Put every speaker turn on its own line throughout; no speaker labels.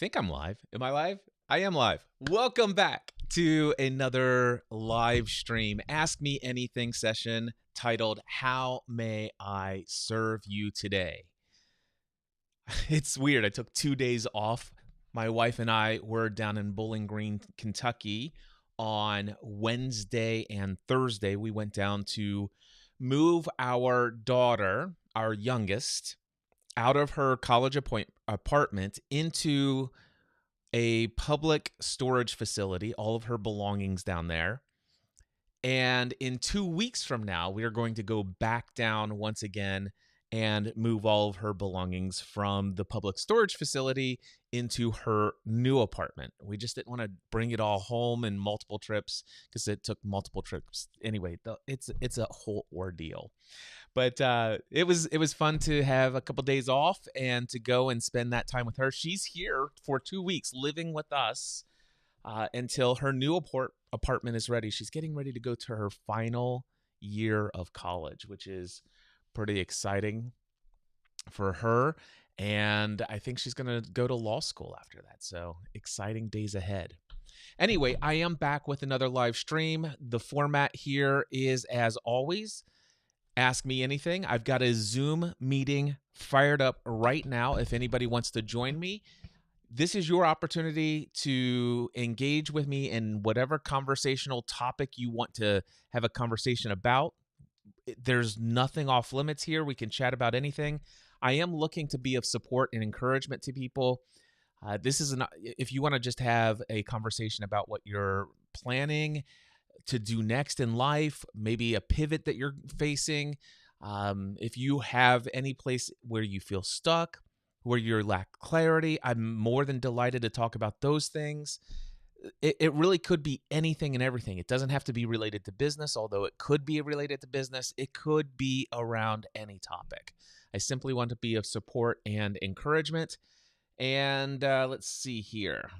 think I'm live. Am I live? I am live. Welcome back to another live stream Ask Me Anything session titled How May I Serve You Today? It's weird. I took 2 days off. My wife and I were down in Bowling Green, Kentucky on Wednesday and Thursday. We went down to move our daughter, our youngest, out of her college apartment into a public storage facility, all of her belongings down there. And in 2 weeks from now, we are going to go back down once again and move all of her belongings from the public storage facility into her new apartment. We just didn't want to bring it all home in multiple trips because it took multiple trips. Anyway, it's a whole ordeal. But it was fun to have a couple days off and to go and spend that time with her. She's here for 2 weeks living with us until her new apartment is ready. She's getting ready to go to her final year of college, which is pretty exciting for her. And I think she's going to go to law school after that. So exciting days ahead. Anyway, I am back with another live stream. The format here is, as always, Ask Me Anything. I've got a Zoom meeting fired up right now. If anybody wants to join me, this is your opportunity to engage with me in whatever conversational topic you want to have a conversation about. There's nothing off limits here. We can chat about anything. I am looking to be of support and encouragement to people. This is if you want to just have a conversation about what you're planning to do next in life, maybe a pivot that you're facing. If you have any place where you feel stuck, where you lack clarity, I'm more than delighted to talk about those things. It really could be anything and everything. It doesn't have to be related to business, although it could be related to business. It could be around any topic. I simply want to be of support and encouragement. And let's see here.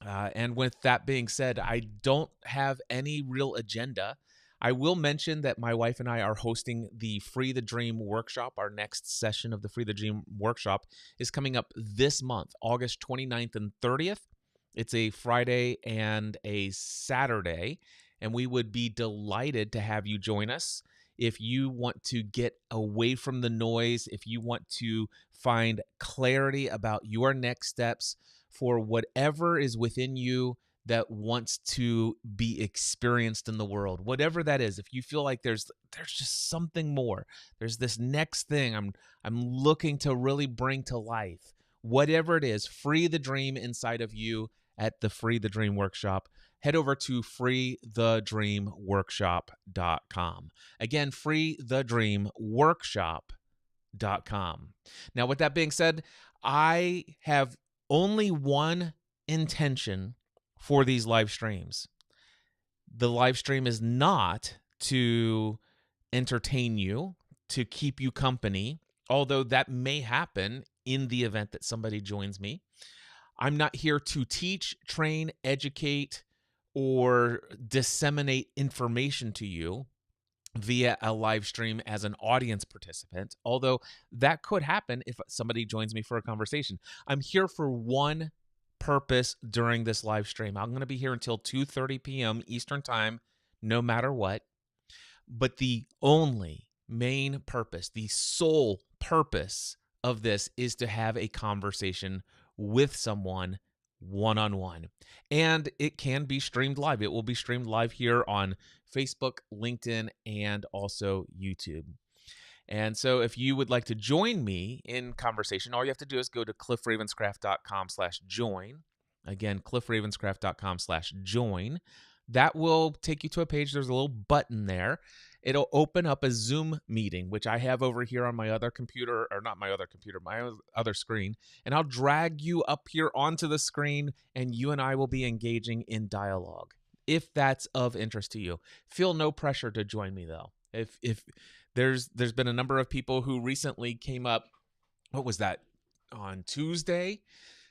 And with that being said, I don't have any real agenda. I will mention that my wife and I are hosting the Free the Dream workshop. Our next session of the Free the Dream workshop is coming up this month, August 29th and 30th. It's a Friday and a Saturday, and we would be delighted to have you join us. If you want to get away from the noise, if you want to find clarity about your next steps for whatever is within you that wants to be experienced in the world, whatever that is, if you feel like there's just something more, there's this next thing I'm looking to really bring to life, whatever it is, free the dream inside of you at the Free the Dream Workshop. Head over to freethedreamworkshop.com. Again, freethedreamworkshop.com. Now, with that being said, I have only one intention for these live streams. The live stream is not to entertain you, to keep you company, although that may happen in the event that somebody joins me. I'm not here to teach, train, educate, or disseminate information to you via a live stream as an audience participant, although that could happen if somebody joins me for a conversation. I'm here for one purpose during this live stream. I'm going to be here until 2:30 p.m. Eastern Time, no matter what. But the only main purpose, the sole purpose of this is to have a conversation with someone one-on-one. And it can be streamed live. It will be streamed live here on Facebook, LinkedIn, and also YouTube. And so if you would like to join me in conversation, all you have to do is go to cliffravenscraft.com/join. Again, cliffravenscraft.com/join. That will take you to a page. There's a little button there. It'll open up a Zoom meeting, which I have over here on my other computer, or not my other computer, my other screen. And I'll drag you up here onto the screen, and you and I will be engaging in dialogue. If that's of interest to you, feel no pressure to join me though. If there's been a number of people who recently came up, what was that, on Tuesday?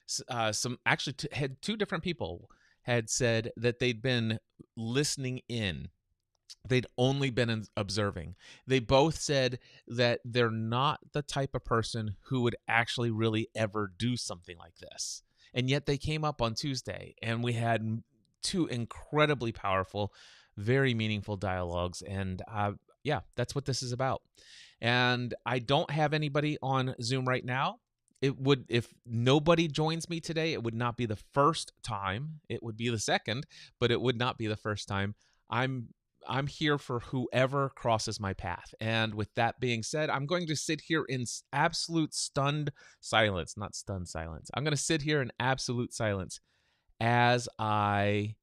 Some actually had two different people had said that they'd been listening in. They'd only been observing. They both said that they're not the type of person who would actually really ever do something like this. And yet they came up on Tuesday, and we had two incredibly powerful, very meaningful dialogues. And yeah, that's what this is about. And I don't have anybody on Zoom right now. It would, if nobody joins me today, it would not be the first time. It would be the second, but it would not be the first time. I'm I'm here for whoever crosses my path. And with that being said, I'm going to sit here in absolute stunned silence, not stunned silence. I'm going to sit here in absolute silence as I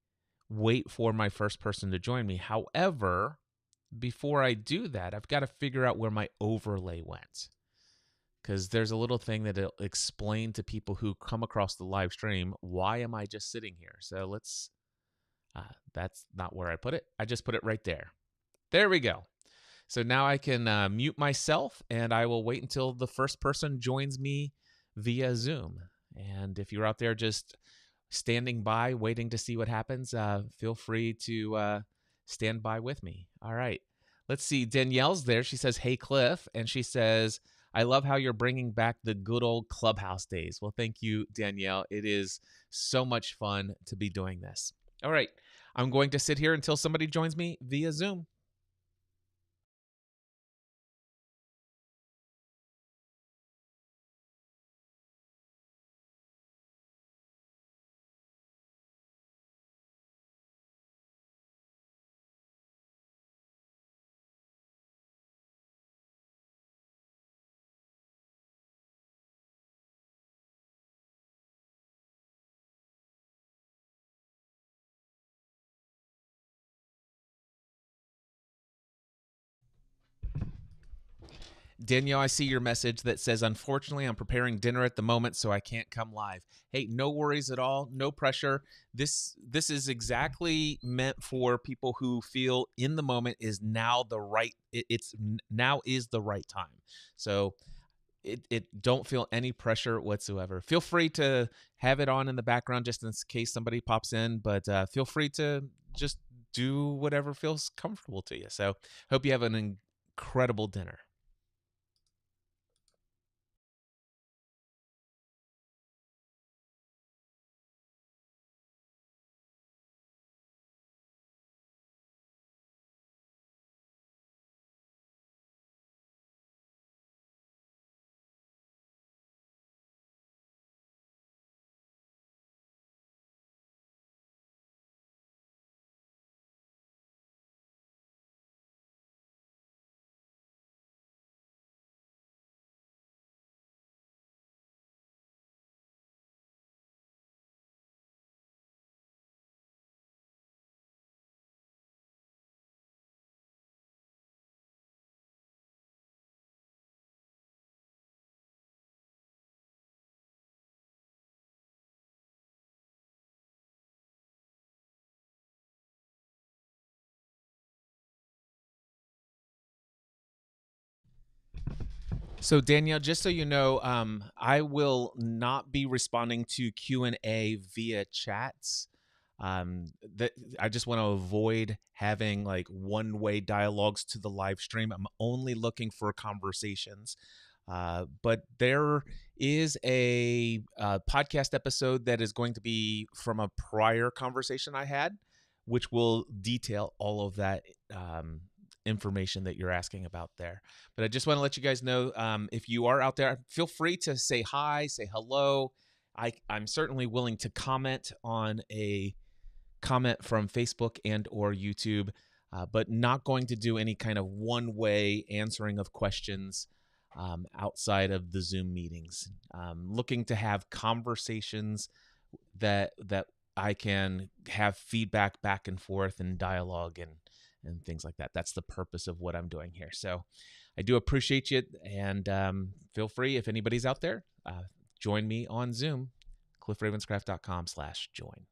wait for my first person to join me. However, before I do that, I've got to figure out where my overlay went, because there's a little thing that it'll explain to people who come across the live stream, why am I just sitting here? So that's not where I put it. I just put it right there. There we go. So now I can mute myself, and I will wait until the first person joins me via Zoom. And if you're out there just standing by, waiting to see what happens, feel free to stand by with me. All right. Let's see. Danielle's there. She says, "Hey, Cliff." And she says, "I love how you're bringing back the good old Clubhouse days." Well, thank you, Danielle. It is so much fun to be doing this. All right. I'm going to sit here until somebody joins me via Zoom. Danielle, I see your message that says, "Unfortunately, I'm preparing dinner at the moment, so I can't come live." Hey, no worries at all. No pressure. This is exactly meant for people who feel in the moment is now the right. It's now is the right time. So it don't feel any pressure whatsoever. Feel free to have it on in the background just in case somebody pops in, but feel free to just do whatever feels comfortable to you. So hope you have an incredible dinner. So Danielle, just so you know, I will not be responding to Q&A via chats. That I just want to avoid having like one-way dialogues to the live stream. I'm only looking for conversations. But there is a podcast episode that is going to be from a prior conversation I had, which will detail all of that information that you're asking about there. But I just want to let you guys know, if you are out there, feel free to say hi, say hello. I'm certainly willing to comment on a comment from Facebook and or YouTube, but not going to do any kind of one-way answering of questions outside of the Zoom meetings. Looking to have conversations that I can have feedback back and forth and dialogue and things like that. That's the purpose of what I'm doing here. So I do appreciate you, and feel free, if anybody's out there, join me on Zoom, cliffravenscraft.com/join.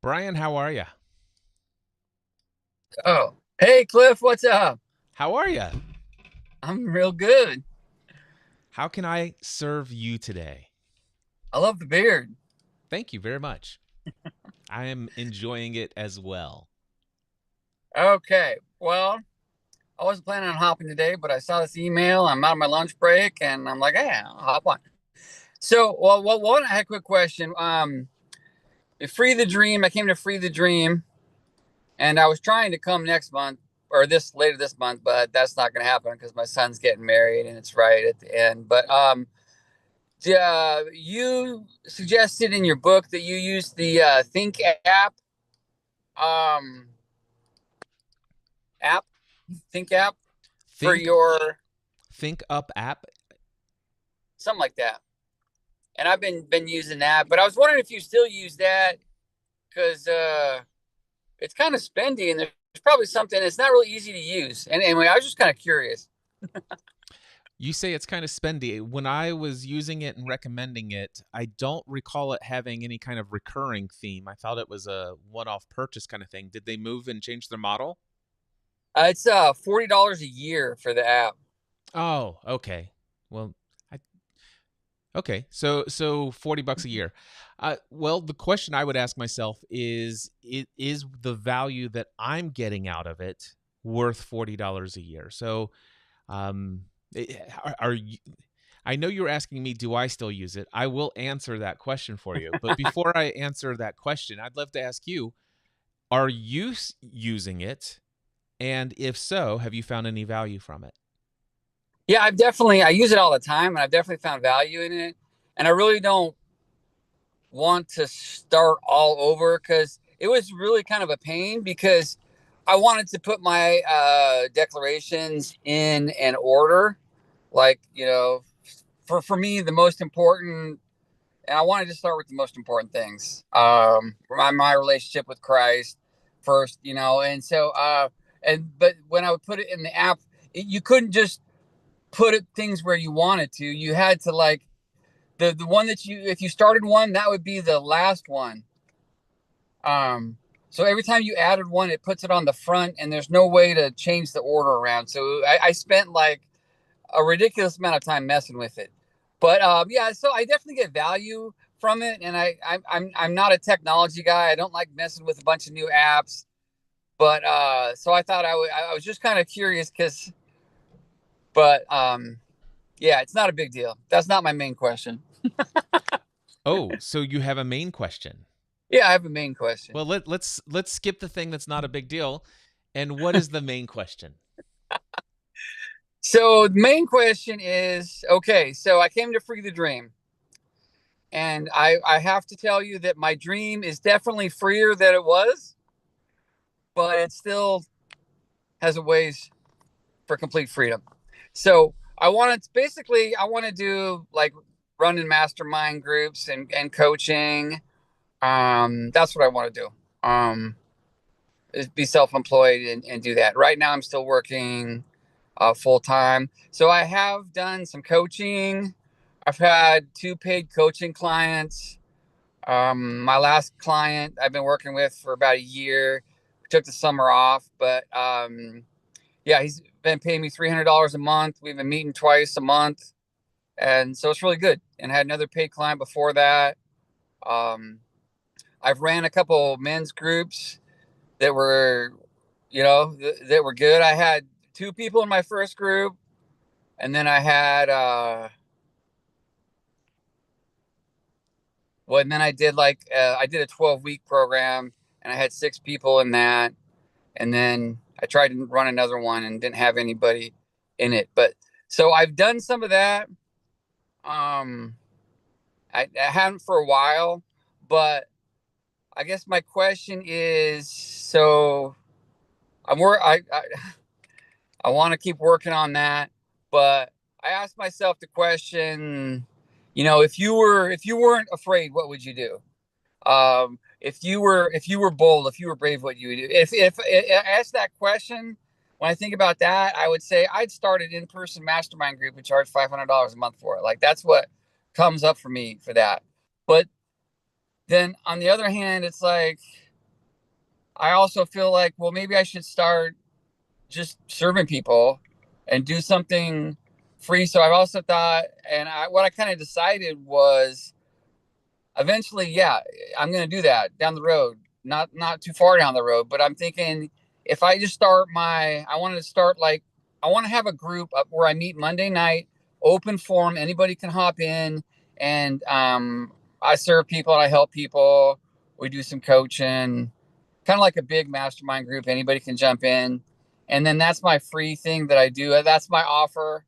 Brian, how are you?
Oh, hey Cliff, what's up?
How are you?
I'm real good.
How can I serve you today?
I love the beard.
Thank you very much. I am enjoying it as well.
Okay, well, I wasn't planning on hopping today, but I saw this email. I'm out of my lunch break, and I'm like, hey, I'll hop on. So, one, I had a quick question. Free the Dream. I came to Free the Dream, and I was trying to come next month or this later this month, but that's not going to happen because my son's getting married, and it's right at the end. But you suggested in your book that you use the Think app. Um, app, Think app for
Think
your
Think Up app.
something like that. And I've been using that, but I was wondering if you still use that because it's kind of spendy and there's probably something it's not really easy to use. And anyway, I was just kind of curious.
You say it's kind of spendy. When I was using it and recommending it, I don't recall it having any kind of recurring theme. I thought it was a one-off purchase kind of thing. Did they move and change their model?
It's $40 a year for the app.
Oh, okay. Well, I okay. So $40 a year. Well, the question I would ask myself is, it is the value that I'm getting out of it worth $40 a year? So, um, are you? I know you're asking me, do I still use it? I will answer that question for you. But before I answer that question, I'd love to ask you, are you using it? And if so, have you found any value from it?
Yeah, I use it all the time and I've definitely found value in it. And I really don't want to start all over because it was really kind of a pain because I wanted to put my declarations in an order. Like, for me, the most important, and I wanted to start with the most important things. My relationship with Christ first, and so, but when I would put it in the app, you couldn't just put it things where you wanted to. You had to like, the one that if you started one, that would be the last one. Um, so every time you added one, it puts it on the front, and there's no way to change the order around. So I spent like a ridiculous amount of time messing with it. But yeah, so I definitely get value from it, and I'm not a technology guy. I don't like messing with a bunch of new apps. But so I thought I was just kind of curious because, but yeah, it's not a big deal. That's not my main question.
Oh, so you have a main question.
Yeah, I have a main question.
Well, let's skip the thing that's not a big deal. And what is the main question?
So the main question is okay. So I came to Free the Dream, and I have to tell you that my dream is definitely freer than it was, but it still has a ways for complete freedom. So I want to do like running mastermind groups and coaching. That's what I want to do. Is be self-employed and do that. Right now I'm still working full time. So I have done some coaching. I've had two paid coaching clients. My last client I've been working with for about a year. Took the summer off, but yeah, he's been paying me $300 a month. We've been meeting twice a month, and so it's really good. And I had another paid client before that. Um, I've ran a couple men's groups that were, that were good. I had two people in my first group, and then I had well, and then I did a 12-week program, and I had six people in that, and then I tried to run another one and didn't have anybody in it. But so I've done some of that. Um, I haven't for a while, but I guess my question is, so I'm work I want to keep working on that, but I asked myself the question, if you weren't afraid, what would you do? If you were bold, if you were brave, what you would do? If I asked that question, when I think about that, I would say I'd start an in-person mastermind group and charge $500 a month for it. Like that's what comes up for me for that. But then on the other hand, it's like I also feel like, well, maybe I should start just serving people and do something free. So I've also thought, and what I kind of decided was eventually, yeah, I'm going to do that down the road, not too far down the road. But I'm thinking if I just start I wanted to start like I want to have a group up where I meet Monday night, open forum, anybody can hop in, and I serve people and I help people. We do some coaching, kind of like a big mastermind group. Anybody can jump in, and then that's my free thing that I do. That's my offer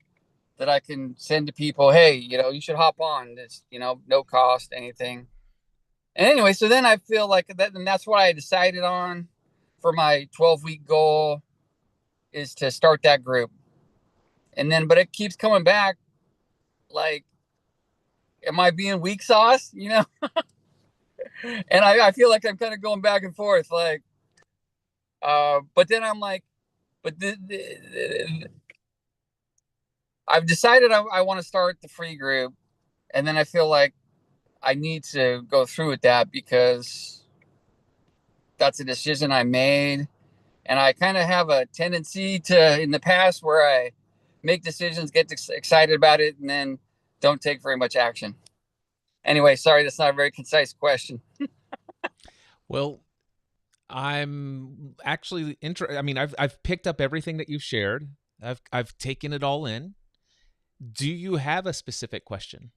that I can send to people. Hey, you should hop on. It's no cost, anything. And anyway, so then I feel like that, and that's what I decided on for my 12-week goal is to start that group. And then, but it keeps coming back. Like, am I being weak sauce? And I feel like I'm kind of going back and forth. Like, but then I'm like, but I've decided I want to start the free group, and then I feel like I need to go through with that because that's a decision I made. And I kind of have a tendency to, in the past, where I make decisions, get excited about it, and then don't take very much action. Anyway, sorry, that's not a very concise question.
Well, I'm actually I mean, I've picked up everything that you've shared. I've taken it all in. Do you have a specific question?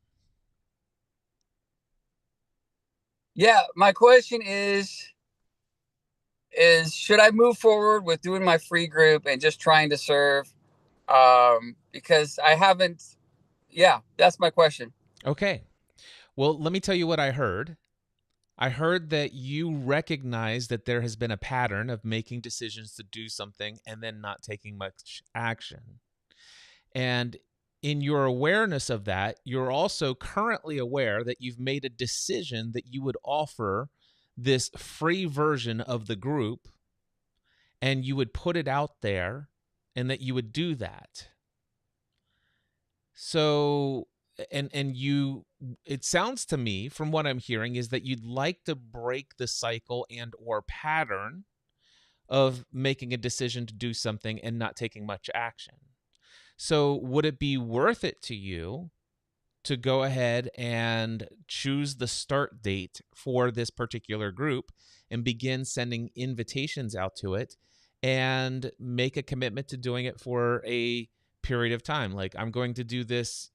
Yeah, my question is should I move forward with doing my free group and just trying to serve? Because I haven't. Yeah, that's my question.
Okay. Well, let me tell you what I heard. I heard that you recognize that there has been a pattern of making decisions to do something and then not taking much action. And in your awareness of that, you're also currently aware that you've made a decision that you would offer this free version of the group and you would put it out there and that you would do that. So and you it sounds to me from what I'm hearing is that you'd like to break the cycle and or pattern of making a decision to do something and not taking much action. So would it be worth it to you to go ahead and choose the start date for this particular group and begin sending invitations out to it and make a commitment to doing it for a period of time? Like, I'm going to do this,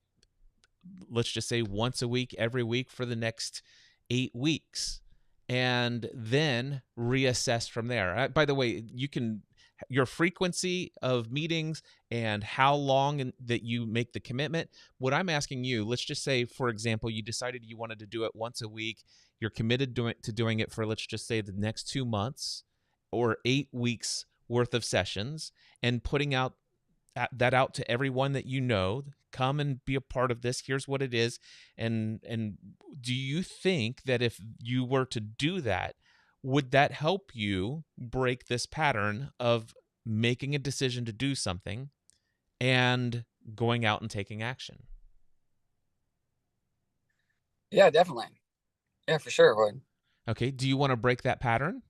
let's just say once a week, every week for the next 8 weeks, and then reassess from there. By the way, you can your frequency of meetings and how long that you make the commitment. What I'm asking you, let's just say, for example, you decided you wanted to do it once a week. You're committed to doing it for, let's just say, the next 2 months or 8 weeks worth of sessions, and putting that out to everyone that you know. Come and be a part of this. Here's what it is. And do you think that if you were to do that, would that help you break this pattern of making a decision to do something and going out and taking action?
Yeah, definitely. Yeah, for sure it would.
Okay. Do you want to break that pattern?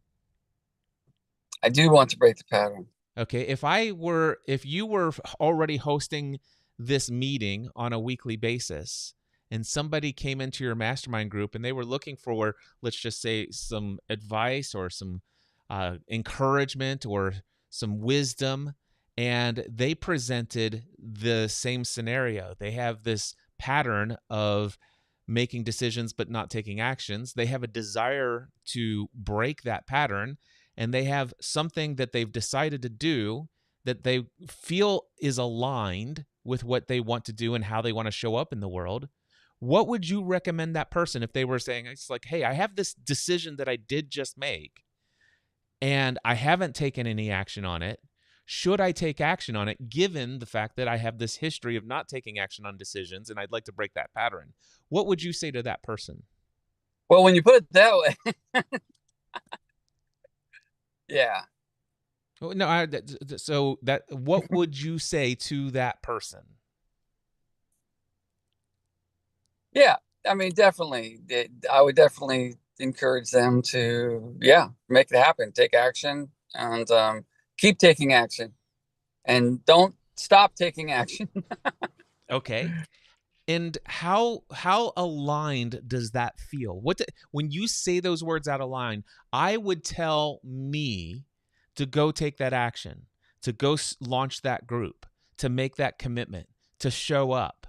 I do want to break the pattern.
Okay. If you were already hosting this meeting on a weekly basis and somebody came into your mastermind group and they were looking for, let's just say, some advice or some encouragement or some wisdom, and they presented the same scenario, they have this pattern of making decisions but not taking actions. They have a desire to break that pattern, and they have something that they've decided to do that they feel is aligned with what they want to do and how they want to show up in the world. What would you recommend that person if they were saying, it's like, hey, I have this decision that I did just make and I haven't taken any action on it. Should I take action on it, given the fact that I have this history of not taking action on decisions and I'd like to break that pattern? What would you say to that person?
Well, when you put it that way, yeah.
No, so that what would you say to that person?
Yeah, I mean, definitely. I would definitely encourage them to, make it happen, take action, and keep taking action, and don't stop taking action.
Okay. And how aligned does that feel? When you say those words out of line, I would tell me to go take that action, to go launch that group, to make that commitment, to show up.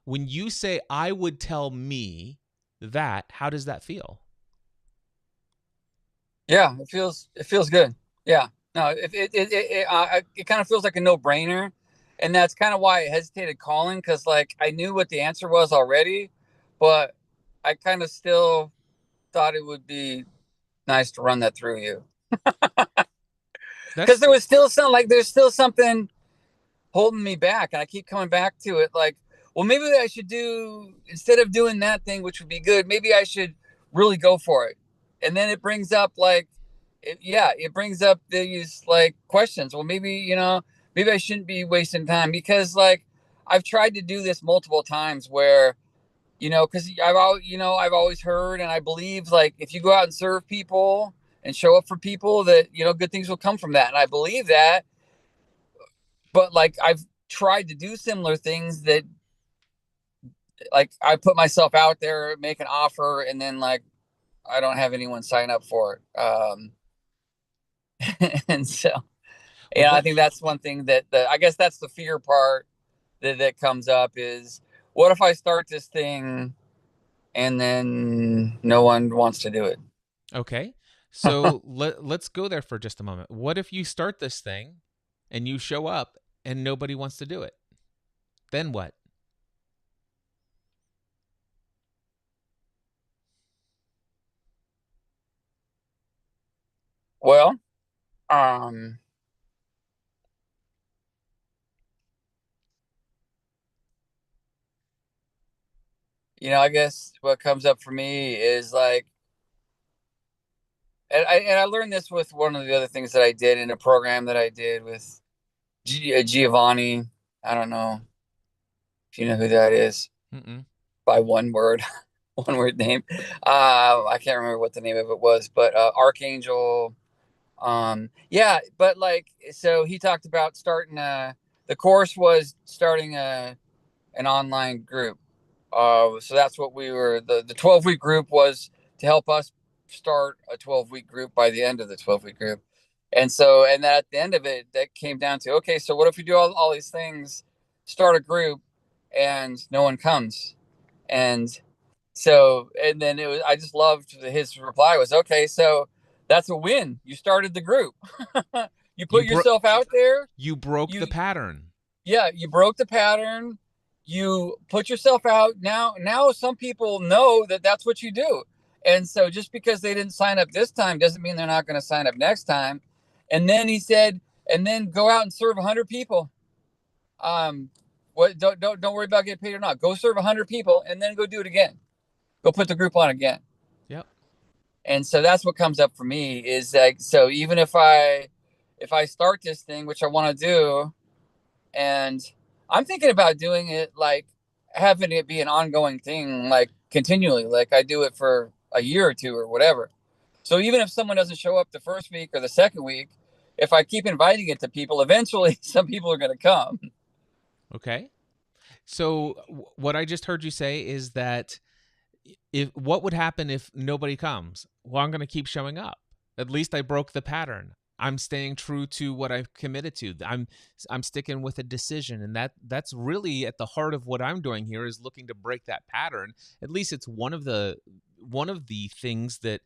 When you say I would tell me that, how does that feel?
Yeah, it feels good. Yeah, no, it kind of feels like a no brainer, and that's kind of why I hesitated calling, because like I knew what the answer was already, but I kind of still thought it would be nice to run that through you, because
That's
there was still there's still something holding me back, and I keep coming back to it. Like, well, maybe I should do, instead of doing that thing, which would be good, maybe I should really go for it. And then it brings up it brings up these like questions. Well, maybe maybe I shouldn't be wasting time, because like I've tried to do this multiple times where because I've always heard and I believe, like, if you go out and serve people and show up for people, that good things will come from that, and I believe that. But like I've tried to do similar things that, like, I put myself out there, make an offer, and then like I don't have anyone sign up for it. And so
well
I
that
think that's one thing that I guess that's the fear part that comes up is, what if I start this thing and then no one wants to do it?
okay. So let's go there for just a moment. What if you start this thing and you show up and nobody wants to do it? Then what?
Well, um, I guess what comes up for me is like, and I learned this with one of the other things that I did in a program that I did with Giovanni. I don't know if you know who that is
Mm-mm.
by one word, one word name. I can't remember what the name of it was, but Archangel. Yeah, but like, so he talked about starting the course was starting an online group. So that's what we were. The 12-week group was to help us start a 12-week group by the end of the 12-week group. And so, and at the end of it, that came down to, okay, so what if we do all these things, start a group, and no one comes? And so, and then I just loved his reply was, okay, so that's a win. You started the group. You
You
put
bro-
yourself out there.
you broke
You
the pattern.
Yeah, you broke the pattern. You put yourself out. Now some people know that that's what you do. And so just because they didn't sign up this time doesn't mean they're not going to sign up next time. And then he said, and then go out and serve 100 people. Um what don't worry about getting paid or not. Go serve 100 people and then go do it again. Go put the group on again.
Yep.
And so that's what comes up for me is like, so even if I start this thing, which I want to do, and I'm thinking about doing it, like having it be an ongoing thing, like continually, like I do it for a year or two or whatever. So even if someone doesn't show up the first week or the second week, if I keep inviting it to people, eventually some people are going to come.
Okay. So what I just heard you say is that if what would happen if nobody comes? Well, I'm going to keep showing up. At least I broke the pattern. I'm staying true to what I've committed to. I'm sticking with a decision, and that's really at the heart of what I'm doing here is looking to break that pattern. At least it's one of the things that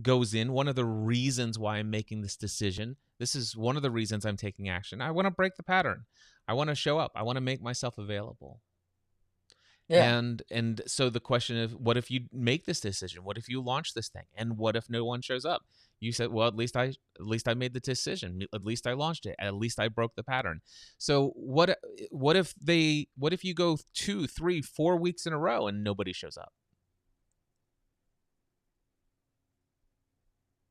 goes in, one of the reasons why I'm making this decision. This is one of the reasons I'm taking action. I want to break the pattern. I want to show up. I want to make myself available.
Yeah.
And so the question of what if you make this decision? What if you launch this thing? And what if no one shows up? You said, well, at least I made the decision. At least I launched it. At least I broke the pattern. So what if you go 2, 3, 4 weeks in a row and nobody shows up?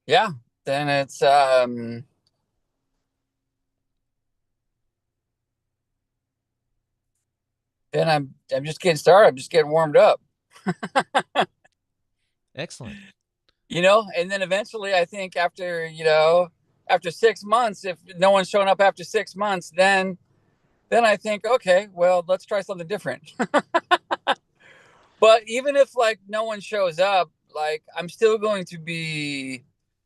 Yeah. Then it's then I'm just getting started. I'm just getting warmed up.
Excellent.
And then eventually I think after 6 months, if no one's showing up after 6 months, then I think, okay, well, let's try something different. But even if like no one shows up, like I'm still going to be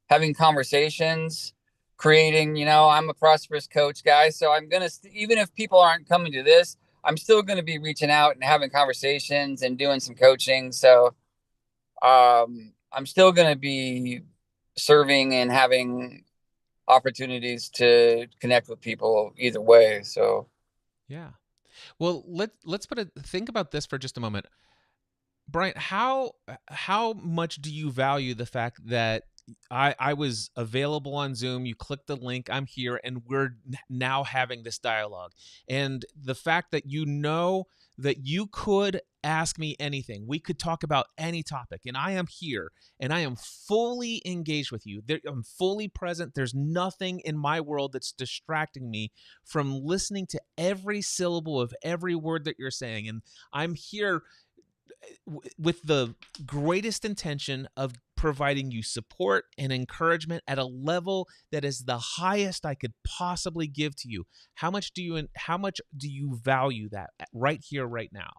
having conversations, creating, I'm a prosperous coach guy. So I'm going to, even if people aren't coming to this, I'm still going to be reaching out and having conversations and doing some coaching. So I'm still going to be serving and having opportunities to connect with people either way. So,
Yeah. Well, let's think about this for just a moment. Brian, how much do you value the fact that I was available on Zoom, you click the link, I'm here, and we're now having this dialogue. And the fact that that you could ask me anything. We could talk about any topic, and I am here and I am fully engaged with you. I'm fully present. There's nothing in my world that's distracting me from listening to every syllable of every word that you're saying. And I'm here with the greatest intention of providing you support and encouragement at a level that is the highest I could possibly give to you. How much do you value that right here, right now?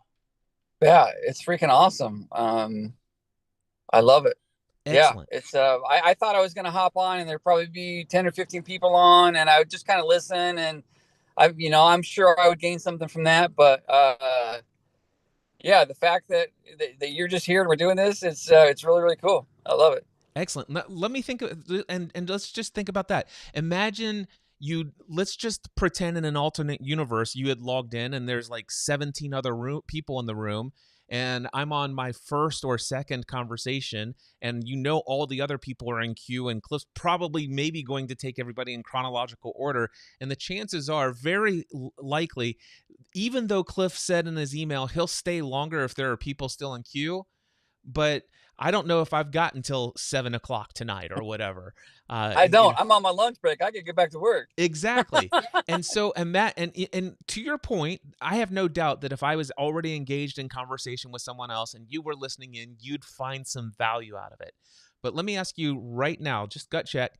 yeah, it's freaking awesome. I love it. Yeah,
Excellent.
it's I thought I was gonna hop on and there'd probably be 10 or 15 people on and I would just kind of listen and I'm sure I would gain something from that, but yeah, the fact that you're just here and we're doing this, it's really, really cool. I love it.
Excellent. Let me think and let's just think about that. Imagine let's just pretend in an alternate universe you had logged in and there's like 17 other people in the room, and I'm on my first or second conversation, and all the other people are in queue, and Cliff's probably maybe going to take everybody in chronological order, and the chances are very likely, even though Cliff said in his email he'll stay longer if there are people still in queue, but I don't know if I've got until 7 o'clock tonight or whatever.
I don't. I'm on my lunch break. I can get back to work.
Exactly. And so, and Matt, and to your point, I have no doubt that if I was already engaged in conversation with someone else and you were listening in, you'd find some value out of it. But let me ask you right now, just gut check,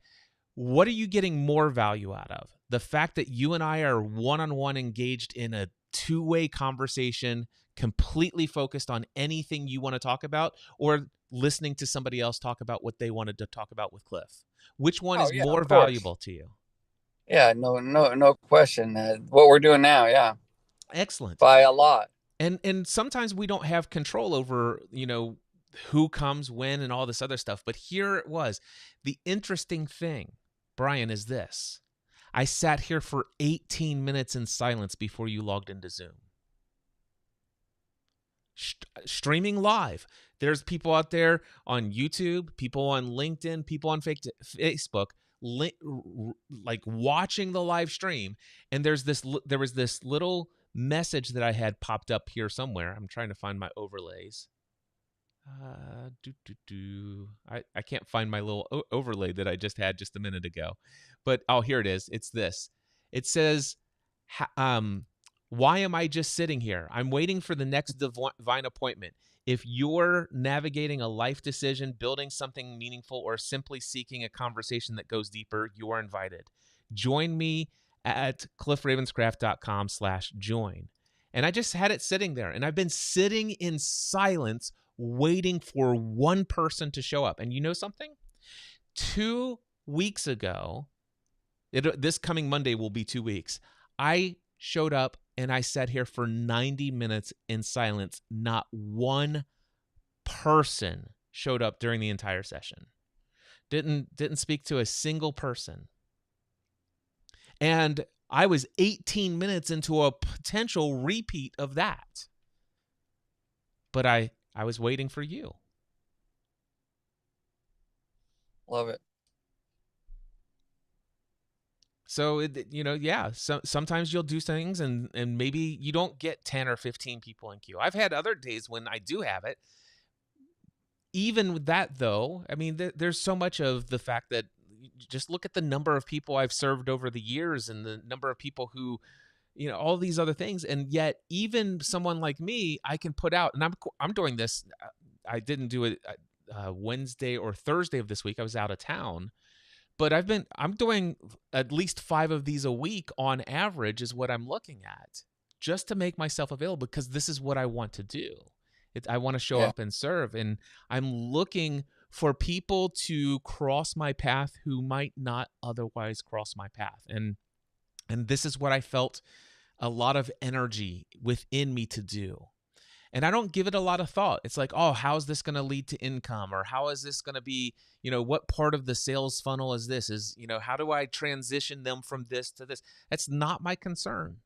what are you getting more value out of? The fact that you and I are one-on-one engaged in a two-way conversation, completely focused on anything you want to talk about, or listening to somebody else talk about what they wanted to talk about with Cliff? Which one
Oh
is
yeah,
more
of course.
valuable to you?
Yeah, no question. What we're doing now, yeah,
Excellent.
by a lot.
And sometimes we don't have control over, who comes when and all this other stuff. But here it was. The interesting thing, Brian, is this. I sat here for 18 minutes in silence before you logged into Zoom. Streaming live. There's people out there on YouTube, people on LinkedIn, people on Facebook, like watching the live stream. And there was this little message that I had popped up here somewhere. I'm trying to find my overlays. I can't find my little overlay that I just had just a minute ago, but here it is. It's this. It says, "Why am I just sitting here? I'm waiting for the next divine appointment. If you're navigating a life decision, building something meaningful, or simply seeking a conversation that goes deeper, you are invited. Join me at cliffravenscraft.com/join." And I just had it sitting there, and I've been sitting in silence waiting for one person to show up. And you know something? 2 weeks ago, this coming Monday will be 2 weeks, I showed up and I sat here for 90 minutes in silence. Not one person showed up during the entire session. Didn't speak to a single person. And I was 18 minutes into a potential repeat of that. But I was waiting for you.
Love it.
So, yeah, sometimes you'll do things and maybe you don't get 10 or 15 people in queue. I've had other days when I do have it. Even with that, though, I mean, there's so much of the fact that just look at the number of people I've served over the years and the number of people who, all these other things. And yet, even someone like me, I can put out, and I'm doing this. I didn't do it Wednesday or Thursday of this week. I was out of town, but I'm doing at least 5 of these a week on average is what I'm looking at, just to make myself available, because this is what I want to do. I want to show
Yeah.
up and serve, and I'm looking for people to cross my path who might not otherwise cross my path. And this is what I felt a lot of energy within me to do. And I don't give it a lot of thought. It's like, oh, how's this going to lead to income? Or how is this going to be, what part of the sales funnel is this? How do I transition them from this to this? That's not my concern.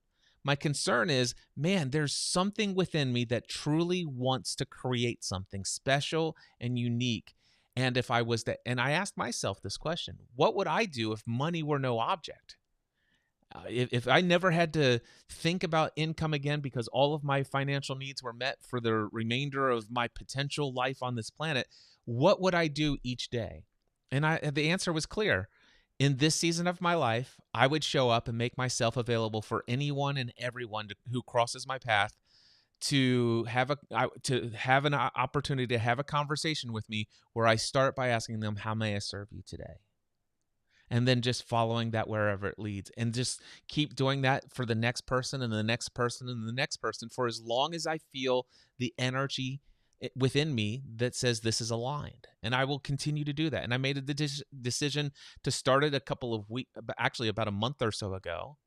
My concern is, man, there's something within me that truly wants to create something special and unique. And if I was to, and I asked myself this question, what would I do if money were no object? If I never had to think about income again because all of my financial needs were met for the remainder of my potential life on this planet, what would I do each day? And the answer was clear. In this season of my life, I would show up and make myself available for anyone and everyone who crosses my path to have an opportunity to have a conversation with me, where I start by asking them, how may I serve you today? And then just following that wherever it leads, and just keep doing that for the next person and the next person and the next person, for as long as I feel the energy within me that says this is aligned. And I will continue to do that. And I made a decision to start it a couple of weeks, actually about a month or so ago.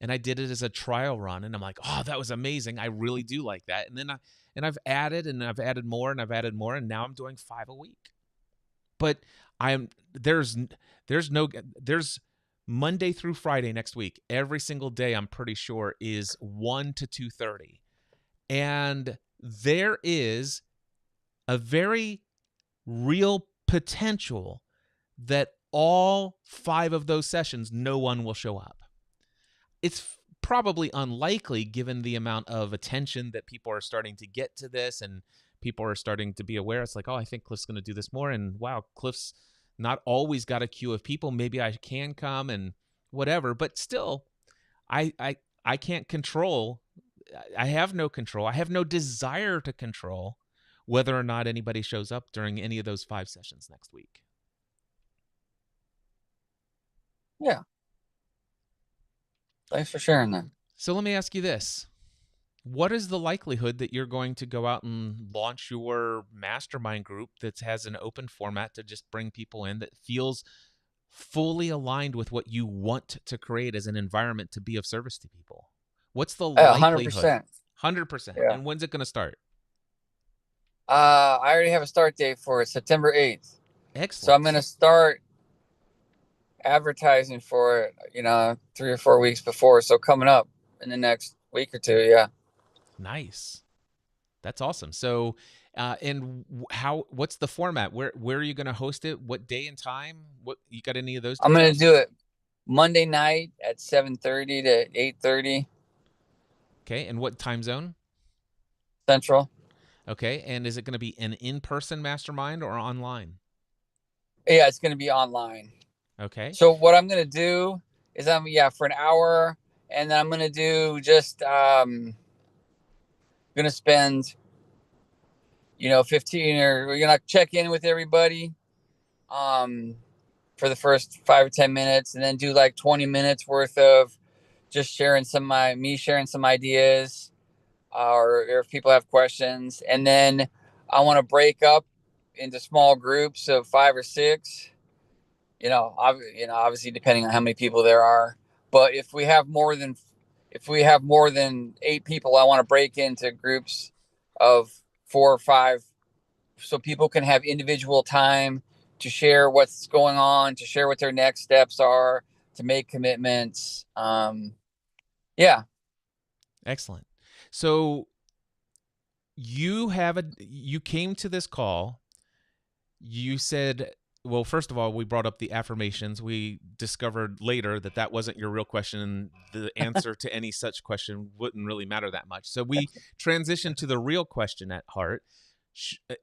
And I did it as a trial run. And I'm like, oh, that was amazing. I really do like that. And then I've added more, and I've added more. And now I'm doing 5 a week. But there's Monday through Friday next week. Every single day, I'm pretty sure, is 1 to 2:30. And there is a very real potential that all 5 of those sessions, no one will show up. It's probably unlikely, given the amount of attention that people are starting to get to this, and people are starting to be aware. It's like, oh, I think Cliff's going to do this more. And wow, Cliff's not always got a queue of people. Maybe I can come and whatever. But still, I can't control. I have no control. I have no desire to control whether or not anybody shows up during any of those 5 sessions next week.
Yeah. Thanks for sharing that.
So let me ask you this. What is the likelihood that you're going to go out and launch your mastermind group that has an open format to just bring people in, that feels fully aligned with what you want to create as an environment to be of service to people? What's the likelihood?
100%.
100%.
Yeah.
And when's it going to start?
I already have a start date for it, September 8th.
Excellent.
So I'm going to start advertising for it, 3 or 4 weeks before. So coming up in the next week or 2. Yeah.
Nice. That's awesome. So, and what's the format? Where are you going to host it? What day and time? What, you got any of those details?
I'm going to do it Monday night at 7:30 to 8:30.
Okay. And what time zone?
Central.
Okay. And is it going to be an in-person mastermind or online?
Yeah, it's going to be online.
Okay.
So what I'm going to do is for an hour, and then I'm going to do just going to spend 15 or we're going to check in with everybody for the first 5 or 10 minutes, and then do like 20 minutes worth of just sharing some ideas, or if people have questions. And then I want to break up into small groups of 5 or 6, obviously depending on how many people there are. But if we have more than 8 people, I want to break into groups of 4 or 5, so people can have individual time to share what's going on, to share what their next steps are, to make commitments. Yeah.
Excellent. So you came to this call. You said, well, first of all, we brought up the affirmations. We discovered later that wasn't your real question, and the answer to any such question wouldn't really matter that much. So we transitioned to the real question at heart,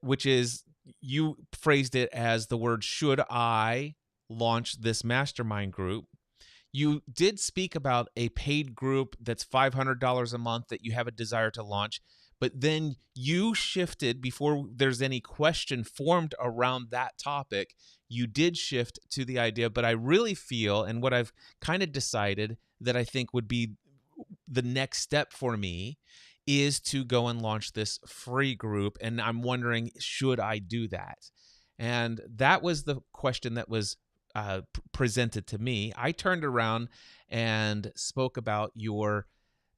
which is, you phrased it as the word, should I launch this mastermind group? You did speak about a paid group that's $500 a month that you have a desire to launch, But then you shifted before there's any question formed around that topic. You did shift to the idea, but I really feel, and what I've kind of decided that I think would be the next step for me is to go and launch this free group. And I'm wondering, should I do that? And that was the question that was presented to me. I turned around and spoke about your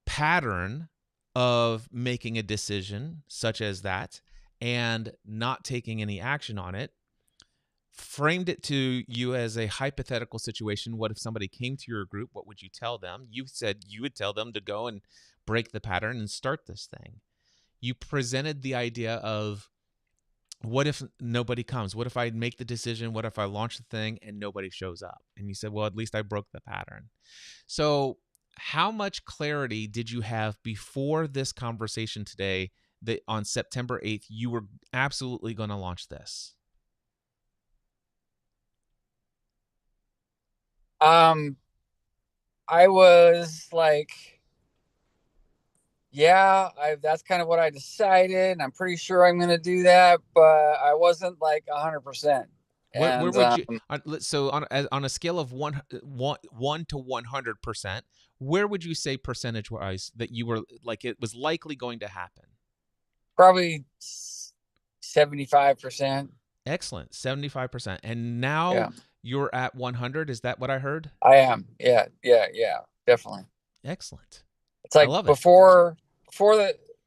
pattern of making a decision such as that and not taking any action on it, framed it to you as a hypothetical situation. What if somebody came to your group? What would you tell them? You said you would tell them to go and break the pattern and start this thing. You presented the idea of, what if nobody comes? What if I make the decision? What if I launch the thing and nobody shows up? And you said, well, at least I broke the pattern. So how much clarity did you have before this conversation today that on September 8th, you were absolutely going to launch this?
I was like, yeah, that's kind of what I decided, and I'm pretty sure I'm going to do that, but I wasn't like 100%.
Where
And
would you, so on a scale of 1 to 100%, where would you say percentage wise that you were like it was likely going to happen?
probably 75%.
Excellent, 75%. And now
Yeah,
you're at 100. Is that what I heard?
I am. Yeah, yeah, yeah, definitely.
Excellent.
It's
I
like
love it.
before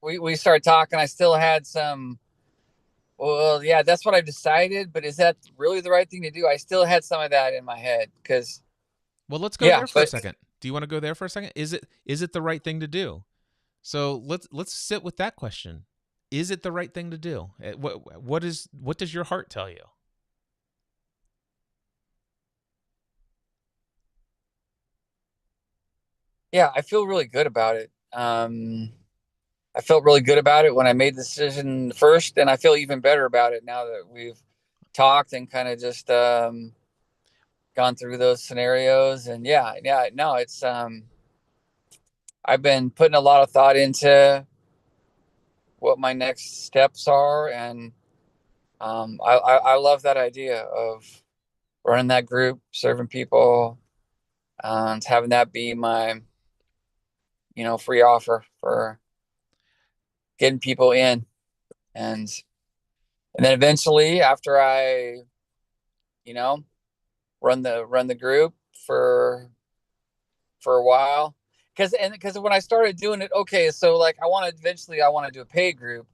we started talking, I still had some. Well, yeah, that's what I've decided. But is that really the right thing to do? I still had some of that in my head because,
Well, let's go
yeah,
there for a
but
second. Do you want to go there for a second? Is it the right thing to do? So let's sit with that question. Is it the right thing to do? What does your heart tell you?
yeah, I feel really good about it. I felt really good about it when I made the decision first, and I feel even better about it now that we've talked and kind of just gone through those scenarios. And yeah, yeah, no, it's I've been putting a lot of thought into what my next steps are, and I love that idea of running that group, serving people, and having that be my free offer for getting people in, and then eventually after I you know run the group for a while, because when I started doing it, okay, so like I want to do a paid group,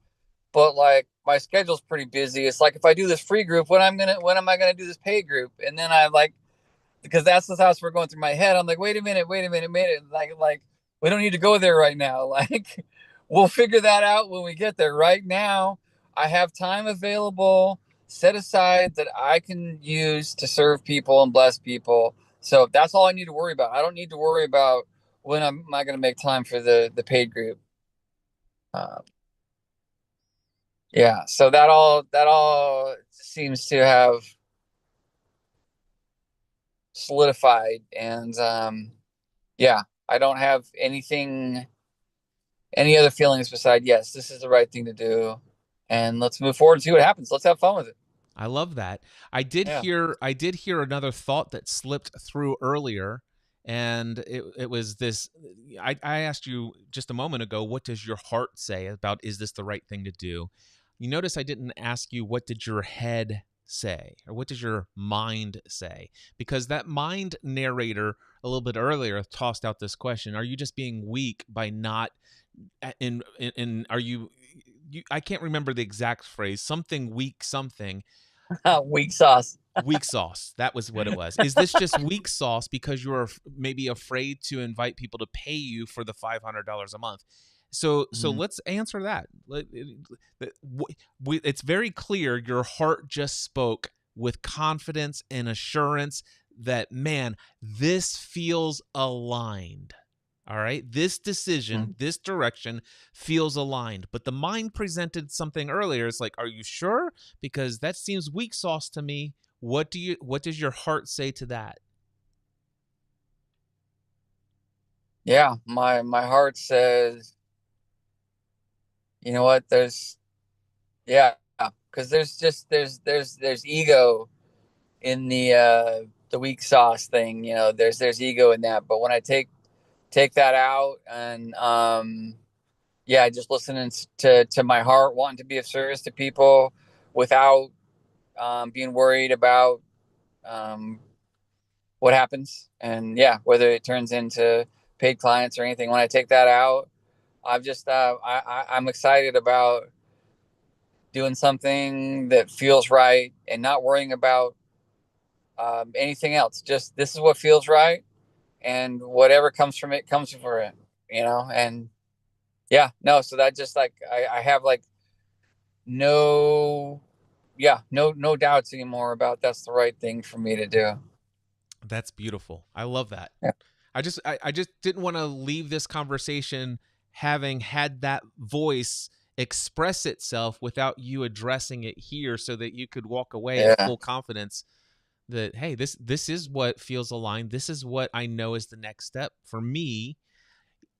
but like my schedule's pretty busy. It's like if I do this free group, when am I gonna do this paid group? And then I like, because that's the thoughts were going through my head. I'm like, wait a minute, like we don't need to go there right now. Like we'll figure that out when we get there. Right now, I have time available set aside that I can use to serve people and bless people. So that's all I need to worry about. I don't need to worry about when am I going to make time for the paid group. Uh, yeah, so that all seems to have solidified, and yeah, I don't have any other feelings beside, yes, this is the right thing to do, and let's move forward and see what happens. Let's have fun with it.
I love that.
Yeah.
I did hear another thought that slipped through earlier, and it was this. I asked you just a moment ago, what does your heart say about, is this the right thing to do? You notice I didn't ask you, what did your head say, or what does your mind say? Because that mind narrator a little bit earlier tossed out this question: are you just being weak by not in are you, I can't remember the exact phrase, something weak something.
Weak sauce.
Weak sauce. That was what it was. Is this just weak sauce because you're maybe afraid to invite people to pay you for the $500 a month? So
Mhm.
let's answer that. It's very clear your heart just spoke with confidence and assurance that, man, this feels aligned. All right. This decision,
Mhm.
this direction feels aligned. But the mind presented something earlier. It's like, are you sure? Because that seems weak sauce to me. What does your heart say to that?
Yeah, my heart says you know what? Yeah, because there's ego in the weak sauce thing. You know, there's ego in that. But when I take that out and yeah, just listening to my heart, wanting to be of service to people without being worried about um, what happens, and yeah, whether it turns into paid clients or anything. When I take that out, I've just I'm excited about doing something that feels right and not worrying about anything else. Just this is what feels right, and whatever comes from it comes for it, you know. And yeah, no, so that just like I have like no, yeah, no doubts anymore about that's the right thing for me to do.
That's beautiful. I love that.
Yeah,
I just didn't want to leave this conversation having had that voice express itself without you addressing it here, so that you could walk away in
yeah,
full confidence that, hey, this is what feels aligned. This is what I know is the next step for me.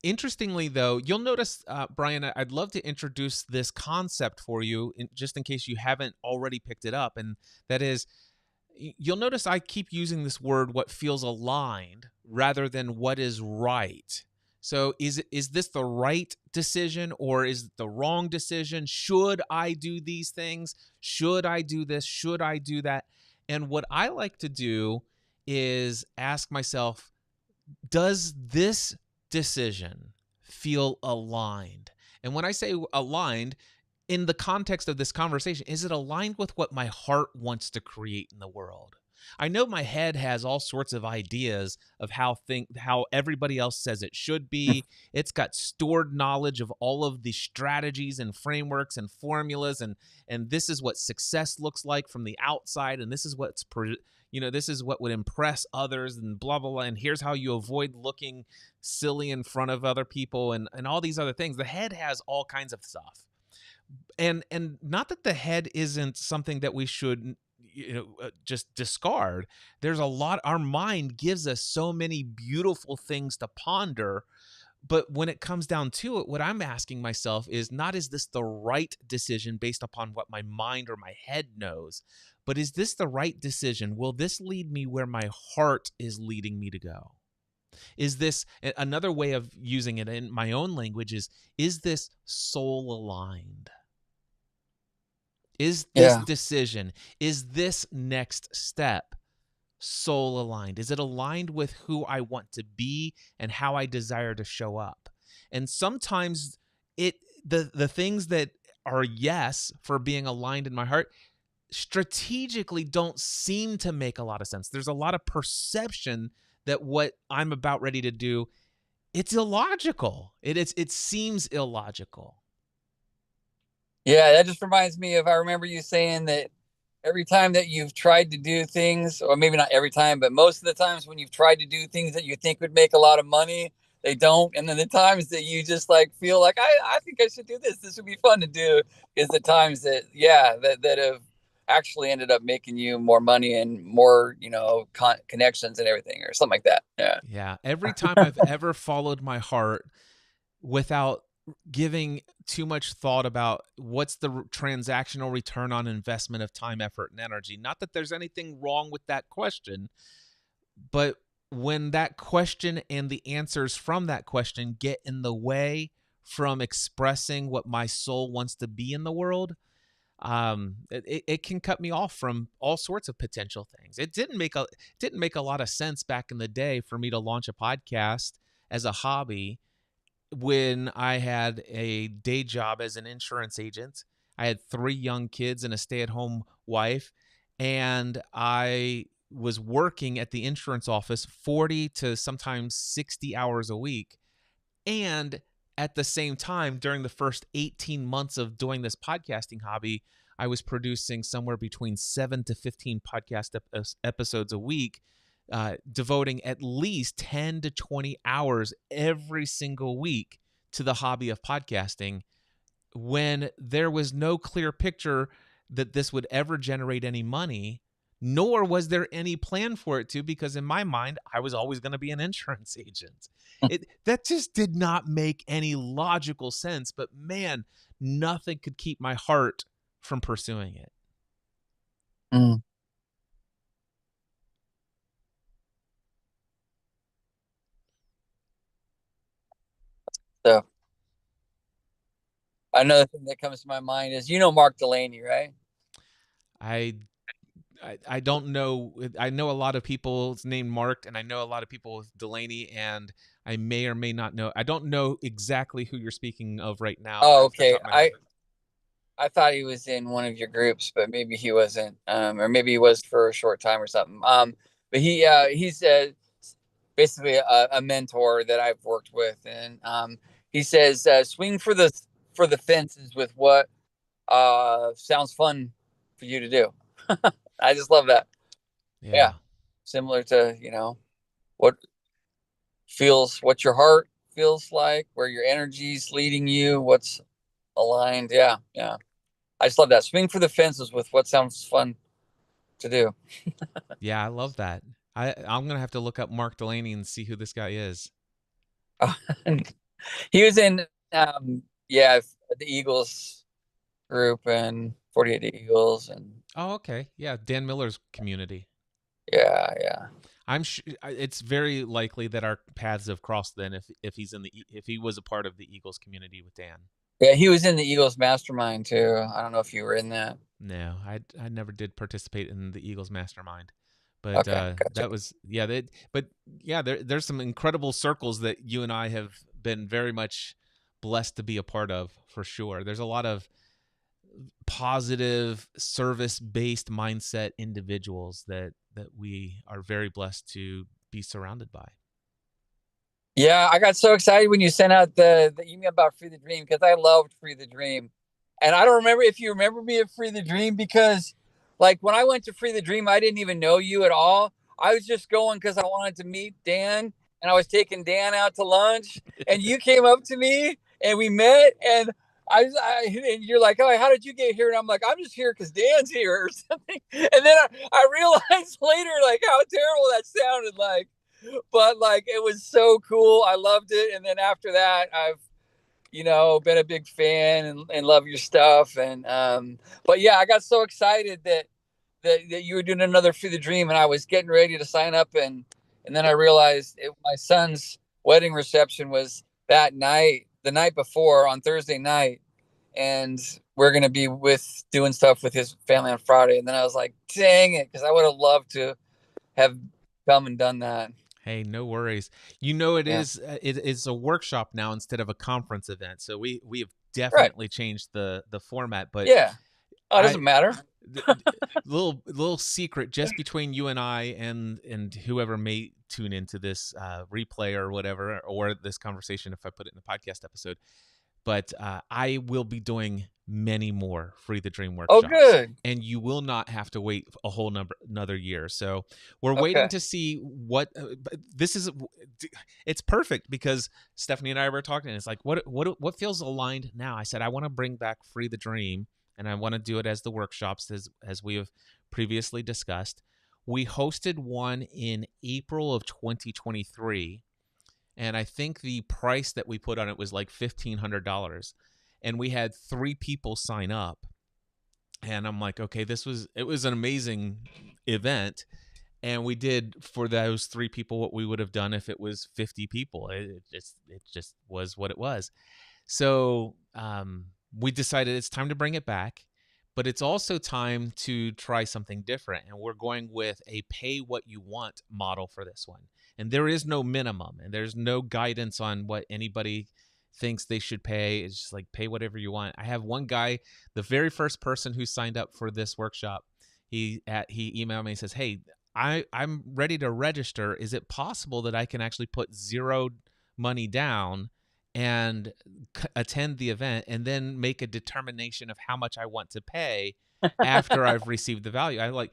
Interestingly, though, you'll notice, Brian, I'd love to introduce this concept for you, just in case you haven't already picked it up. And that is, you'll notice I keep using this word, what feels aligned, rather than what is right. So is this the right decision, or is it the wrong decision? Should I do these things? Should I do this? Should I do that? And what I like to do is ask myself, does this decision feel aligned? And when I say aligned, in the context of this conversation, is it aligned with what my heart wants to create in the world? I know my head has all sorts of ideas of how everybody else says it should be. It's got stored knowledge of all of the strategies and frameworks and formulas, and this is what success looks like from the outside, and this is this is what would impress others, and blah blah blah, and here's how you avoid looking silly in front of other people, and all these other things. The head has all kinds of stuff. And not that the head isn't something that we should just discard. There's a lot. Our mind gives us so many beautiful things to ponder, but when it comes down to it, what I'm asking myself is not, is this the right decision based upon what my mind or my head knows, but is this the right decision? Will this lead me where my heart is leading me to go? Is this another way of using it in my own language? Is this soul aligned? Is this
yeah,
decision, is this next step soul aligned? Is it aligned with who I want to be and how I desire to show up? And sometimes it the things that are yes for being aligned in my heart strategically don't seem to make a lot of sense. There's a lot of perception that what I'm about ready to do, it's illogical. It seems illogical.
yeah. That just reminds me of, I remember you saying that every time that you've tried to do things, or maybe not every time, but most of the times when you've tried to do things that you think would make a lot of money, they don't. And then the times that you just like feel like I think I should do this. This would be fun to do, is the times that, yeah, that have actually ended up making you more money and more, connections and everything, or something like that. Yeah.
Yeah. Every time I've ever followed my heart without giving too much thought about what's the transactional return on investment of time, effort, and energy. Not that there's anything wrong with that question, but when that question and the answers from that question get in the way from expressing what my soul wants to be in the world, it can cut me off from all sorts of potential things. It didn't make a lot of sense back in the day for me to launch a podcast as a hobby when I had a day job as an insurance agent. I had 3 young kids and a stay-at-home wife, and I was working at the insurance office 40 to sometimes 60 hours a week. And at the same time, during the first 18 months of doing this podcasting hobby, I was producing somewhere between 7 to 15 podcast episodes a week, devoting at least 10 to 20 hours every single week to the hobby of podcasting, when there was no clear picture that this would ever generate any money. nor was there any plan for it to, because in my mind, I was always going to be an insurance agent. That just did not make any logical sense, but man, nothing could keep my heart from pursuing it.
Mm. So another thing that comes to my mind is, Mark Delaney, right?
I don't know. I know a lot of people's named Mark, and I know a lot of people with Delaney, and I may or may not know. I don't know exactly who you're speaking of right now
Oh,
off the
okay.
top of my head.
I thought he was in one of your groups, but maybe he wasn't, or maybe he was for a short time or something. But he's basically a mentor that I've worked with, and he says, swing for the fences with what sounds fun for you to do. I just love that. Yeah,
Yeah.
similar to what what your heart feels like, where your energy's leading you, what's aligned. Yeah, yeah. I just love that. Swing for the fences with what sounds fun to do.
Yeah, I love that. I'm gonna have to look up Mark Delaney and see who this guy is.
He was in, yeah, the Eagles group and 48 Eagles, and
Oh, okay. Yeah, Dan Miller's community.
yeah, yeah,
I'm sure it's very likely that our paths have crossed then if he's in the if he was a part of the Eagles community with Dan.
yeah. He was in the Eagles mastermind too. I don't know if you were in that.
No, I never did participate in the Eagles mastermind. But
Okay, gotcha.
that was yeah, but yeah, there's some incredible circles that you and I have been very much blessed to be a part of, for sure. There's a lot of positive service-based mindset individuals that we are very blessed to be surrounded by.
Yeah, I got so excited when you sent out the email about Free the Dream because I loved Free the Dream. And I don't remember if you remember me at Free the Dream because, like, when I went to Free the Dream, I didn't even know you at all. I was just going because I wanted to meet Dan, and I was taking Dan out to lunch, and you came up to me and we met, and and you're like, "Oh, how did you get here?" And I'm like, "I'm just here because Dan's here or something." And then I realized later, like, how terrible that sounded like, but like it was so cool. I loved it. And then after that, I've been a big fan and love your stuff. And but yeah, I got so excited that you were doing another Free the Dream, and I was getting ready to sign up, and then I realized my son's wedding reception was that night, the night before on Thursday night, and we're gonna be doing stuff with his family on Friday. And then I was like, dang it, because I would have loved to have come and done that.
Hey, no worries. You know, it
Yeah.
is it is a workshop now instead of a conference event. So we have
Right.
definitely changed the format, but
Yeah. Oh, it doesn't
I
matter.
the, little secret just between you and I and whoever may tune into this replay or whatever, or this conversation if I put it in the podcast episode. But I will be doing many more Free the Dream
Oh,
workshops,
good.
and you will not have to wait a whole another year. So we're waiting
Okay.
to see what this is. It's perfect because Stephanie and I were talking. And it's like what feels aligned now. I said I want to bring back Free the Dream, and I want to do it as the workshops as we have previously discussed. We hosted one in April of 2023, and I think the price that we put on it was like $1,500, and we had 3 people sign up. And I'm like, okay, it was an amazing event, and we did for those 3 people what we would have done if it was 50 people. It just was what it was. So we decided it's time to bring it back, but it's also time to try something different. And we're going with a pay what you want model for this one. And there is no minimum, and there's no guidance on what anybody thinks they should pay. It's just like pay whatever you want. I have one guy, the very first person who signed up for this workshop, he emailed me and says, "Hey, I'm ready to register. Is it possible that I can actually put zero money down and attend the event and then make a determination of how much I want to pay after I've received the value?" I'm like,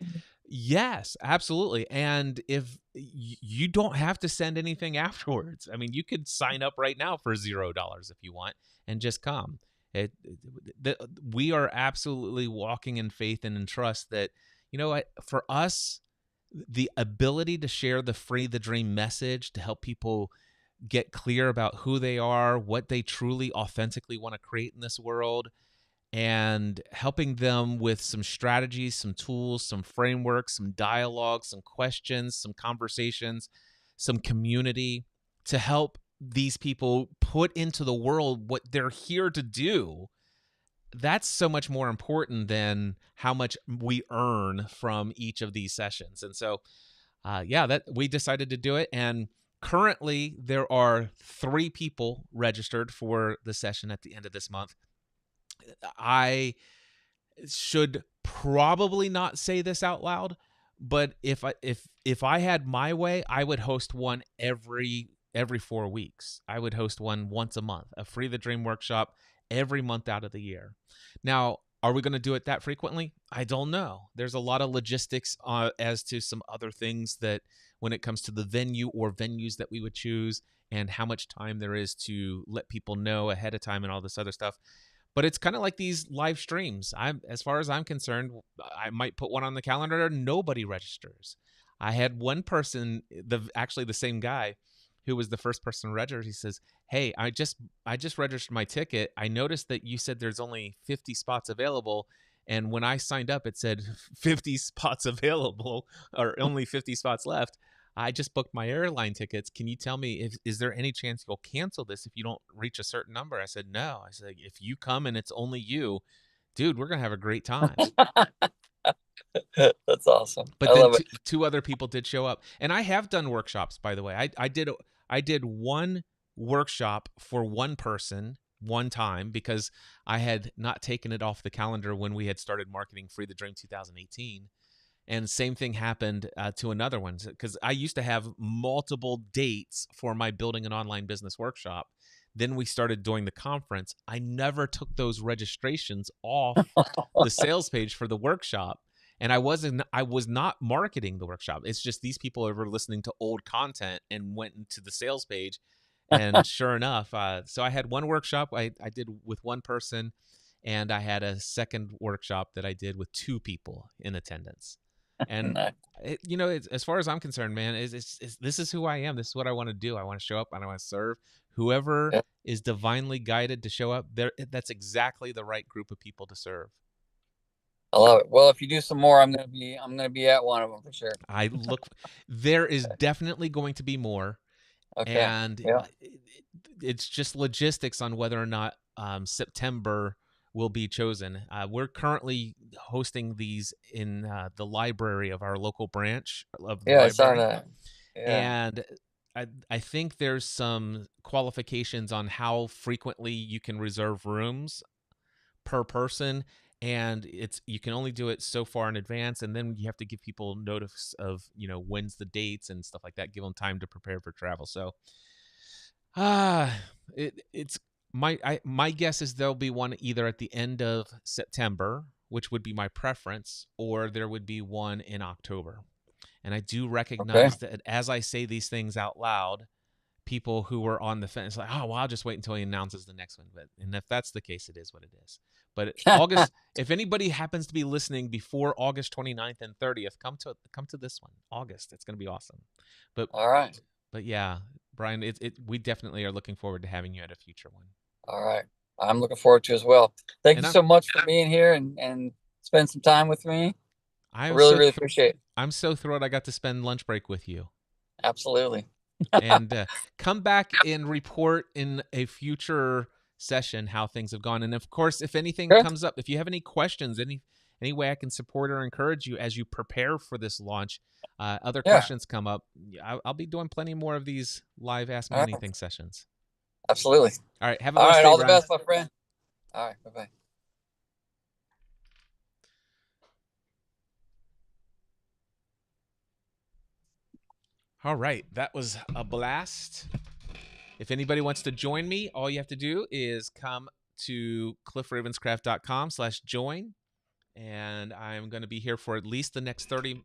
yes, absolutely. And if you don't have to send anything afterwards, I mean, you could sign up right now for $0 if you want and just come. We are absolutely walking in faith and in trust that you know what, for us, the ability to share the Free the Dream message to help people get clear about who they are, what they truly authentically want to create in this world, and helping them with some strategies, some tools, some frameworks, some dialogue, some questions, some conversations, some community to help these people put into the world what they're here to do. That's so much more important than how much we earn from each of these sessions. And so, yeah, that we decided to do it. And currently, there are 3 people registered for the session at the end of this month. I should probably not say this out loud, but if I had my way, I would host one every 4 weeks. I would host one once a month, a Free the Dream workshop every month out of the year. Now, are we going to do it that frequently? I don't know. There's a lot of logistics as to some other things that when it comes to the venue or venues that we would choose and how much time there is to let people know ahead of time and all this other stuff. But it's kind of like these live streams. As far as I'm concerned, I might put one on the calendar and nobody registers. I had one person, actually the same guy, who was the first person to register. He says, "Hey, I just registered my ticket. I noticed that you said there's only 50 spots available, and when I signed up, it said 50 spots available, or only 50 spots left. I just booked my airline tickets. Can you tell me is there any chance you'll cancel this if you don't reach a certain number?" I said, "No." I said, "If you come and it's only you, dude, we're gonna have a great time."
That's awesome.
But
I
then
love it.
two other people did show up, and I have done workshops, by the way. I did one workshop for one person one time because I had not taken it off the calendar when we had started marketing Free the Dream 2018. And same thing happened to another one, because I used to have multiple dates for my building an online business workshop. Then we started doing the conference. I never took those registrations off the sales page for the workshop. And I was not marketing the workshop. It's just these people were listening to old content and went into the sales page. And sure enough, so I had one workshop I did with one person, and I had a second workshop that I did with 2 people in attendance. And as far as I'm concerned, man, this is who I am. This is what I want to do. I want to show up and I want to serve whoever
Yeah,
is divinely guided to show up there. That's exactly the right group of people to serve.
I love it. Well, if you do some more, I'm gonna be at one of them for sure.
There is definitely going to be more,
Okay.
and
Yeah.
it's just logistics on whether or not September will be chosen. We're currently hosting these in the library of our local branch of the
Yeah, I saw
library.
that. Yeah.
And I think there's some qualifications on how frequently you can reserve rooms per person. And you can only do it so far in advance, and then you have to give people notice of when's the dates and stuff like that. Give them time to prepare for travel. So it's my guess is there'll be one either at the end of September, which would be my preference, or there would be one in October. And I do
Okay.
recognize that as I say these things out loud, people who were on the fence like, "Oh, well, I'll just wait until he announces the next one." And if that's the case, it is what it is. But August, if anybody happens to be listening before August 29th and 30th, come to this one. August, it's going to be awesome. But
All right.
but yeah, Brian, we definitely are looking forward to having you at a future one.
All right. I'm looking forward to as well. Thank
And
you so much for being here and spend some time with me. I
I'm
really,
so
really appreciate it.
I'm so thrilled I got to spend lunch break with you.
Absolutely.
And come back and report in a future session how things have gone. And of course, if anything
Sure.
comes up, if you have any questions, any way I can support or encourage you as you prepare for this launch, other
Yeah.
questions come up, I'll be doing plenty more of these live Ask Me
All right.
Anything sessions.
Absolutely.
All right, have a
All
blessed
right.
day,
All the
Brian.
best, my friend. All right. Bye-bye.
All right, that was a blast. If anybody wants to join me, all you have to do is come to cliffravenscraft.com/join. And I'm going to be here for at least the next 30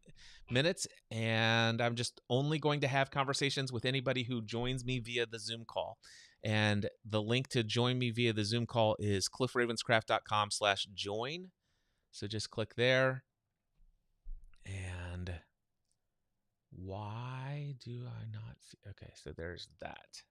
minutes. And I'm just only going to have conversations with anybody who joins me via the Zoom call. And the link to join me via the Zoom call is cliffravenscraft.com/join. So just click there. And why do I not see? Okay, so there's that.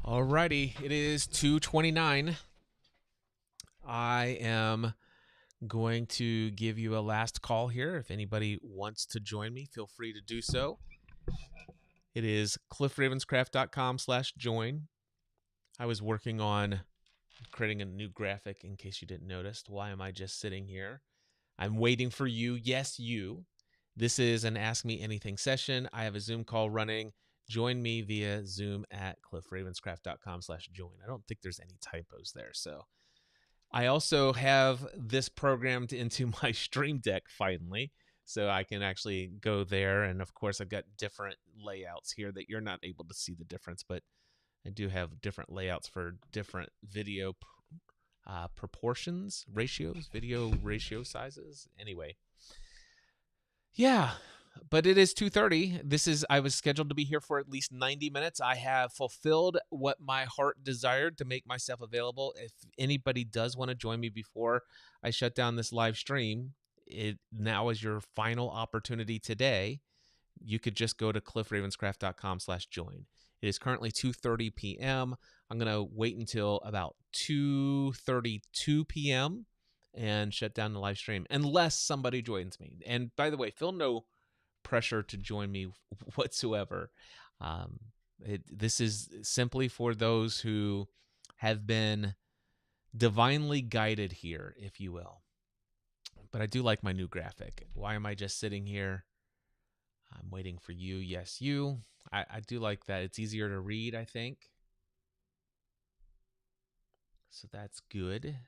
Alrighty, it is 2:29. I am going to give you a last call here. If anybody wants to join me, feel free to do so. It is cliffravenscraft.com/join. I was working on creating a new graphic in case you didn't notice. Why am I just sitting here? I'm waiting for you. Yes, you. This is an Ask Me Anything session. I have a Zoom call running. Join me via Zoom at cliffravenscraft.com/join. I don't think there's any typos there. So I also have this programmed into my Stream Deck finally. So I can actually go there. And of course, I've got different layouts here that you're not able to see the difference, but I do have different layouts for different video proportions, ratios, video ratio sizes. Anyway, yeah, but it is 2:30. I was scheduled to be here for at least 90 minutes. I have fulfilled what my heart desired to make myself available. If anybody does want to join me before I shut down this live stream, it now is your final opportunity today. You could just go to cliffravenscraft.com/join. It is currently 2:30 p.m. I'm going to wait until about 2:32 p.m. and shut down the live stream unless somebody joins me. And by the way, feel no pressure to join me whatsoever. This is simply for those who have been divinely guided here, if you will. But I do like my new graphic. Why am I just sitting here? I'm waiting for you. Yes, you. I do like that. It's easier to read, I think. So that's good.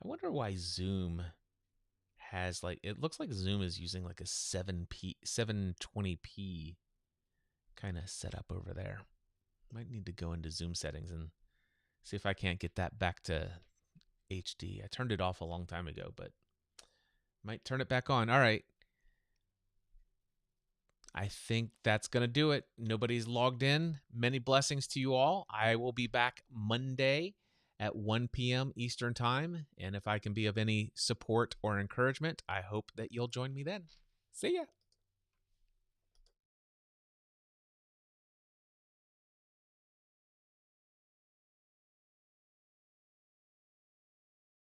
I wonder why Zoom has it looks like Zoom is using like a 720p kind of setup over there. Might need to go into Zoom settings and see if I can't get that back to HD. I turned it off a long time ago, but might turn it back on. All right. I think that's going to do it. Nobody's logged in. Many blessings to you all. I will be back Monday at 1 p.m. Eastern Time. And if I can be of any support or encouragement, I hope that you'll join me then. See ya.